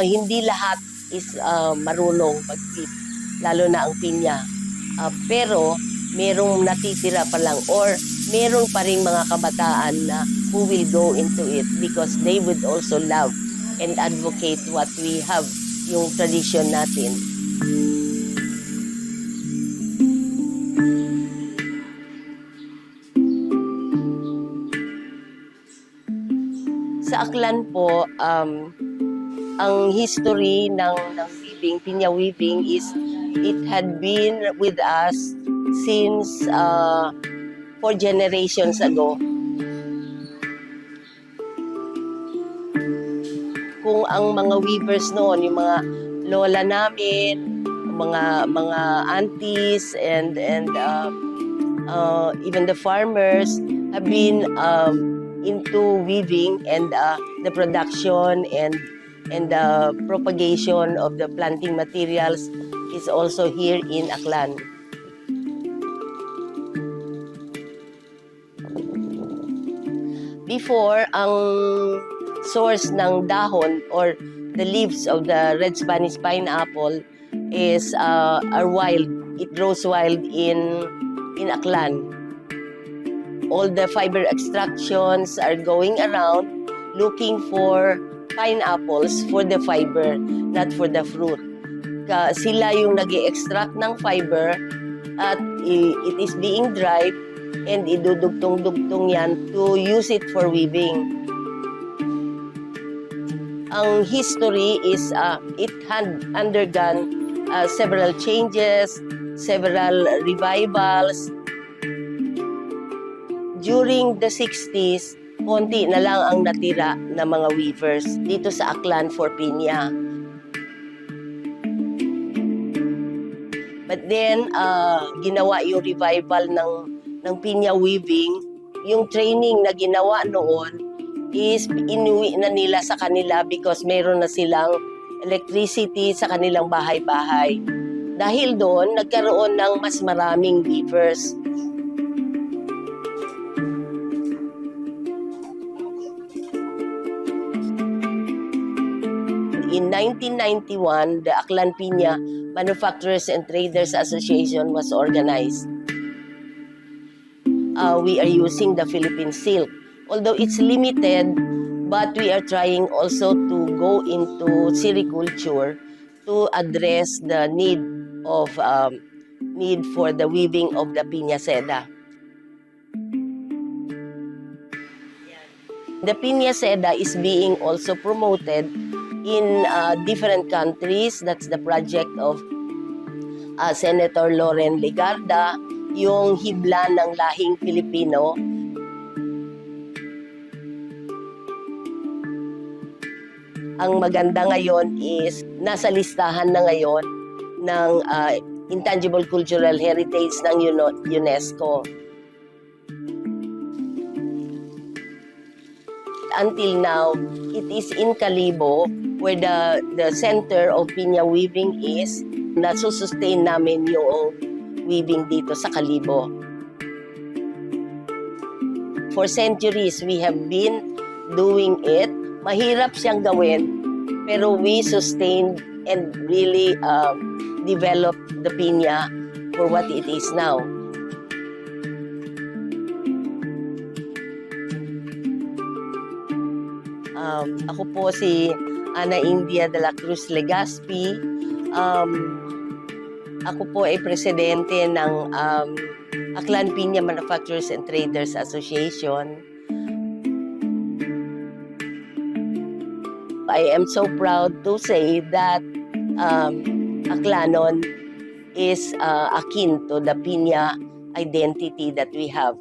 hindi lahat is marunong mag-weave, lalo na ang pinya. Pero merong natitira pa lang or merong pa ring mga kabataan na who will go into it because they would also love and advocate what we have, yung tradition natin. Sa Aklan po, ang history ng weaving, pinya weaving is it had been with us since 4 generations ago. Kung ang mga weavers noon, yung mga lola namin, mga aunties and even the farmers have been into weaving and the production and the propagation of the planting materials is also here in Aklan. Before, ang source ng dahon or the leaves of the red Spanish pineapple are wild. It grows wild in Aklan. All the fiber extractions are going around looking for pineapples for the fiber, not for the fruit. Sila yung nag-extract ng fiber at it is being dried and idudugtong-dugtong yan to use it for weaving. Ang history is it had undergone several changes, several revivals. During the 60s, konti na lang ang natira na mga weavers dito sa Aklan for pinya. But then, ginawa yung revival ng pinya weaving. Yung training na ginawa noon is inuwi na nila sa kanila because meron na silang electricity sa kanilang bahay-bahay. Dahil doon, nagkaroon ng mas maraming weavers. In 1991, the Aklan Pinya Manufacturers and Traders Association was organized. We are using the Philippine silk. Although it's limited, but we are trying also to go into sericulture to address the need for the weaving of the pinya seda. The pinya seda is being also promoted in different countries. That's the project of Senator Loren Legarda, yung hibla ng lahing Pilipino. Ang maganda ngayon is nasa listahan na ngayon ng Intangible Cultural Heritage ng UNESCO. Until now, it is in Kalibo where the center of pinya weaving is. Nasusustain namin yung weaving dito sa Kalibo. For centuries, we have been doing it. Mahirap siyang gawin, pero we sustained and really developed the pinya for what it is now. Ako po si Ana India de la Cruz Legaspi. Ako po ay presidente ng Aklan Pinya Manufacturers and Traders Association. I am so proud to say that Aklanon is akin to the pinya identity that we have.